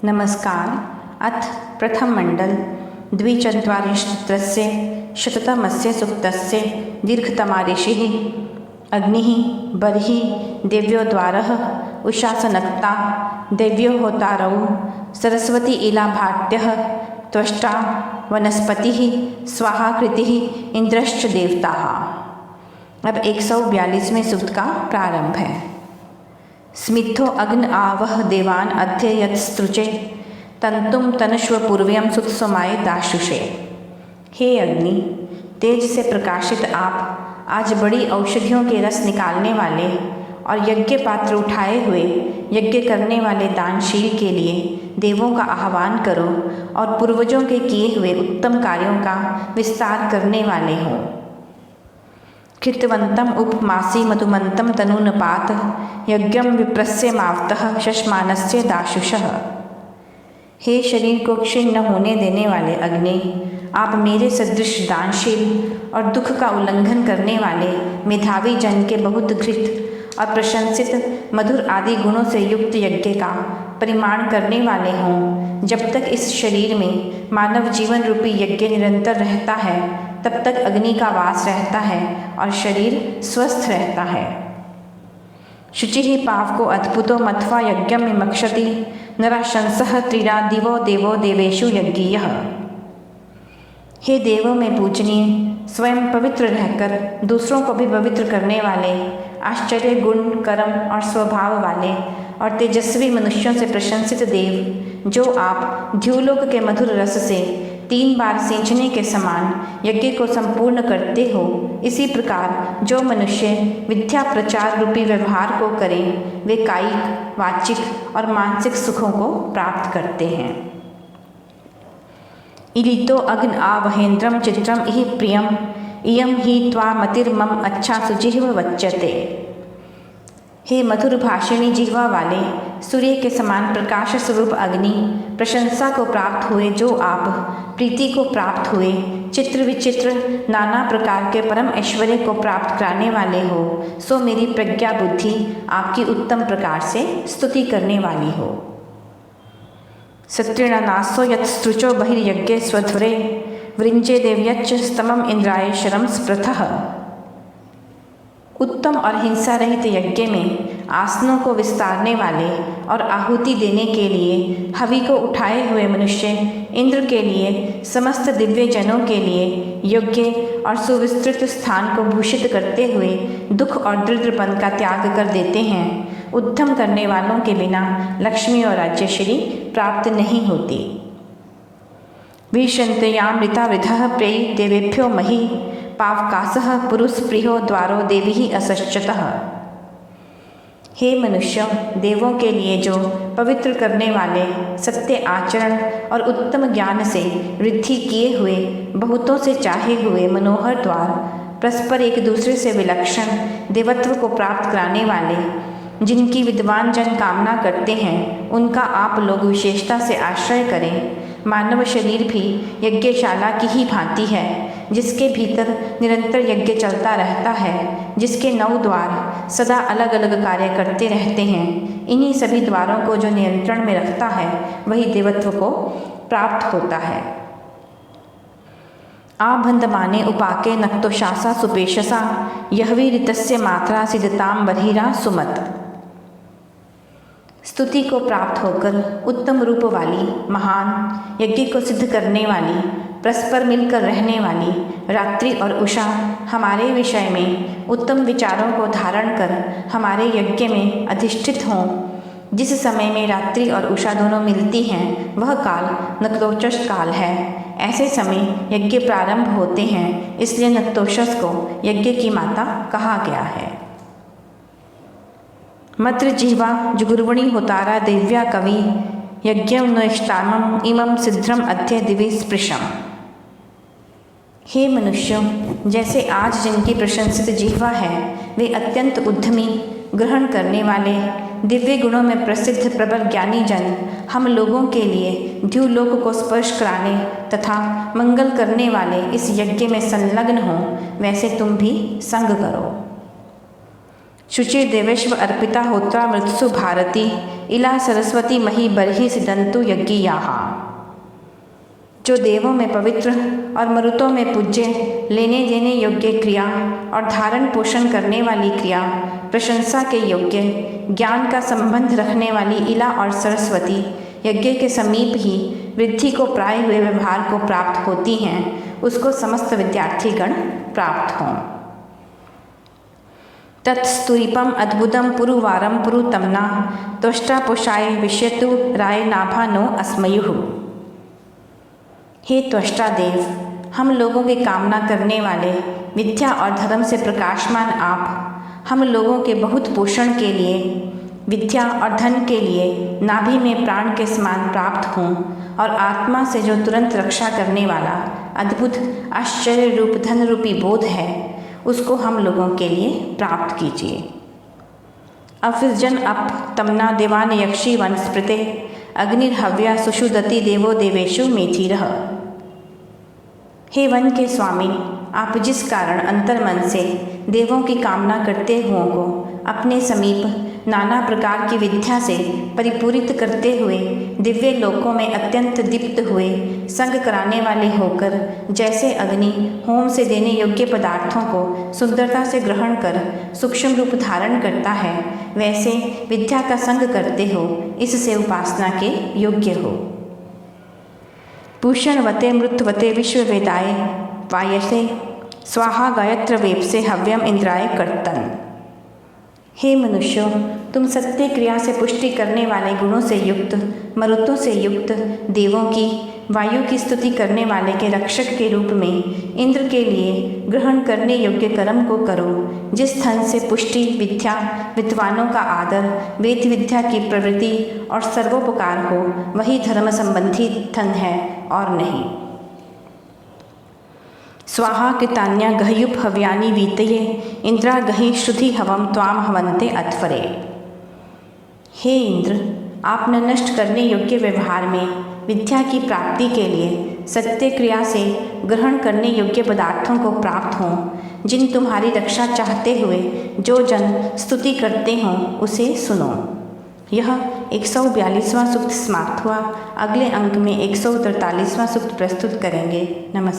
नमस्कार। अथ प्रथम मंडल द्विचत्वारिंशत्तस्य शततमस्य सूक्तस्य दीर्घतमा ऋषिः अग्निः बर्हिः देव्यो द्वारः उषासनक्ता देव्यो होतारौ सरस्वती इलाभाट्यः त्वष्टा वनस्पतिः स्वाहाकृतिः इंद्रश्च देवताः। अब 142वें सूक्त का प्रारंभ है। स्मिद्धो अग्न आवह देवान अध्य यत्स्त्रुचे तंतुम तनश्व पूर्व्यम सुत्समाय दाशुषे। हे अग्नि, तेज से प्रकाशित आप आज बड़ी औषधियों के रस निकालने वाले और यज्ञ पात्र उठाए हुए यज्ञ करने वाले दानशील के लिए देवों का आह्वान करो और पूर्वजों के किए हुए उत्तम कार्यों का विस्तार करने वाले हो। कृतवंतम उपमासी मधुमंतम तनूनपात यज्ञम विप्रस्य मावतः शशमानस्य दाशुषः। हे शरीर को क्षीण न होने देने वाले अग्नि, आप मेरे सदृश दानशील और दुख का उल्लंघन करने वाले मेधावी जन के बहुत घृत और प्रशंसित मधुर आदि गुणों से युक्त यज्ञ का परिमाण करने वाले हों। जब तक इस शरीर में मानव जीवन रूपी यज्ञ निरंतर रहता है तब तक अग्नि का वास रहता है और शरीर स्वस्थ रहता है। शुचि ही पाव को अद्भुतो मथवा यज्ञम विमक्षति नराशंसः त्रिरा दिवो देवो देवेशु यज्ञीयः। हे देवों में पूजनीय, स्वयं पवित्र रहकर दूसरों को भी पवित्र करने वाले, आश्चर्य गुण कर्म और स्वभाव वाले और तेजस्वी मनुष्यों से प्रशंसित देव, जो आप द्युलोक के मधुर रस से 3 बार सींचने के समान यज्ञ को संपूर्ण करते हो, इसी प्रकार जो मनुष्य विद्या प्रचार रूपी व्यवहार को करें वे कायिक, वाचिक और मानसिक सुखों को प्राप्त करते हैं। इलितो अग्न आवहेन्द्रम चित्रम इहि प्रियम इयम ही त्वा मतिर्मम अच्छा सुजिह्व वच्यते। हे मधुर भाषिणी जिह्वा वाले, सूर्य के समान प्रकाश स्वरूप अग्नि, प्रशंसा को प्राप्त हुए जो आप प्रीति को प्राप्त हुए चित्र विचित्र नाना प्रकार के परम ऐश्वर्य को प्राप्त कराने वाले हो, सो मेरी प्रज्ञा बुद्धि आपकी उत्तम प्रकार से स्तुति करने वाली हो। सत्रिणानासो यत्स्त्रुचो बहिर्यज्ञे स्वध्वरे वृंजे देव्यच्च स्तमम इंद्राय शरम स्पृथः। उत्तम और हिंसा रहित यज्ञ में आसनों को विस्तारने वाले और आहुति देने के लिए हवि को उठाए हुए मनुष्य इंद्र के लिए समस्त दिव्य जनों के लिए योग्य और सुविस्तृत स्थान को भूषित करते हुए दुख और दरिद्रपन का त्याग कर देते हैं। उद्यम करने वालों के बिना लक्ष्मी और राज्यश्री प्राप्त नहीं होती। विशंतयामृता वृधः प्रेयी देवेभ्यो मही पावकासः पुरुष प्रियो द्वारो देवी असश्चतः। हे मनुष्य, देवों के लिए जो पवित्र करने वाले सत्य आचरण और उत्तम ज्ञान से वृद्धि किए हुए बहुतों से चाहे हुए मनोहर द्वार, परस्पर एक दूसरे से विलक्षण देवत्व को प्राप्त कराने वाले, जिनकी विद्वान जन कामना करते हैं, उनका आप लोग विशेषता से आश्रय करें। मानव शरीर भी यज्ञशाला की ही भांति है, जिसके भीतर निरंतर यज्ञ चलता रहता है, जिसके 9 द्वार सदा अलग अलग कार्य करते रहते हैं। इन्हीं सभी द्वारों को जो नियंत्रण में रखता है वही देवत्व को प्राप्त होता है। आबंधमाने उपाके नक्तोशासा सुपेशसा यहवी ऋतस्य मात्रा सिद्धताम बर्हिरा सुमत। स्तुति को प्राप्त होकर उत्तम रूप वाली, महान यज्ञ को सिद्ध करने वाली, परस्पर मिलकर रहने वाली रात्रि और उषा हमारे विषय में उत्तम विचारों को धारण कर हमारे यज्ञ में अधिष्ठित हों। जिस समय में रात्रि और उषा दोनों मिलती हैं वह काल नक्तोचस काल है। ऐसे समय यज्ञ प्रारंभ होते हैं, इसलिए नक्तोचस को यज्ञ की माता कहा गया है। मत्र जिह्वा जुगुर्वणि होतारा दिव्या कवि यज्ञम नोष्टामम इमं सिद्ध्रम अध्य दिवि स्पृशम। हे मनुष्यों, जैसे आज जिनकी प्रशंसित जिह्वा है वे अत्यंत उद्यमी, ग्रहण करने वाले, दिव्य गुणों में प्रसिद्ध प्रबल ज्ञानी जन हम लोगों के लिए द्युलोक को स्पर्श कराने तथा मंगल करने वाले इस यज्ञ में संलग्न हों, वैसे तुम भी संग करो। शुचि देवेश्व अर्पिता होत्रा मृत्सु भारती इला सरस्वती मही बर्हि सिदंतु यज्ञियाः। जो देवों में पवित्र और मरुतों में पूज्य, लेने देने योग्य क्रिया और धारण पोषण करने वाली क्रिया, प्रशंसा के योग्य, ज्ञान का संबंध रखने वाली इला और सरस्वती यज्ञ के समीप ही वृद्धि को प्राय हुए व्यवहार को प्राप्त होती हैं, उसको समस्त विद्यार्थीगण प्राप्त हों। तत्स्तुरीपम अद्भुतम पुरुवारम पुरुतमना त्वष्टा पोषाय विश्यतु राय नाभा नो अस्मयुः। हे त्वष्टा देव, हम लोगों की कामना करने वाले विद्या और धर्म से प्रकाशमान आप हम लोगों के बहुत पोषण के लिए, विद्या और धन के लिए नाभि में प्राण के समान प्राप्त हों और आत्मा से जो तुरंत रक्षा करने वाला अद्भुत आश्चर्य रूप धन रूपी बोध है, उसको हम लोगों के लिए प्राप्त कीजिए। अफिजन अप तमना देवान यक्षी वनस्पृते अग्निर्हव्या सुषुदति देवो देवेशु मेथिरः। हे वन के स्वामी, आप जिस कारण अंतर्मन से देवों की कामना करते हुओं को अपने समीप नाना प्रकार की विद्या से परिपूरित करते हुए दिव्य लोकों में अत्यंत दीप्त हुए संग कराने वाले होकर, जैसे अग्नि होम से देने योग्य पदार्थों को सुंदरता से ग्रहण कर सूक्ष्म रूप धारण करता है, वैसे विद्या का संग करते हो, इससे उपासना के योग्य हो। पूषणवते मृत्वते विश्ववेदाय वायसे स्वाहा गायत्र वेपसे हव्यम इंद्राय कर्तन। हे मनुष्यों, तुम सत्य क्रिया से पुष्टि करने वाले गुणों से युक्त, मरुतों से युक्त देवों की, वायु की स्तुति करने वाले के रक्षक के रूप में इंद्र के लिए ग्रहण करने योग्य कर्म को करो। जिस धन से पुष्टि, विद्या, विद्वानों का आदर, वेद विद्या की प्रवृत्ति और सर्वोपकार हो, वही धर्म संबंधी धन है और नहीं। स्वाहा कृतान्या गह्युप हव्यानि वीतये इंद्रा गहि श्रुति हवम त्वाम हवन्ते अध्वरे। हे इंद्र, आपने नष्ट करने योग्य व्यवहार में विद्या की प्राप्ति के लिए सत्य क्रिया से ग्रहण करने योग्य पदार्थों को प्राप्त हों, जिन तुम्हारी रक्षा चाहते हुए जो जन स्तुति करते हों, उसे सुनो। यह 142वां सूक्त समाप्त हुआ। अगले अंक में 143वां सूक्त प्रस्तुत करेंगे। नमस्कार।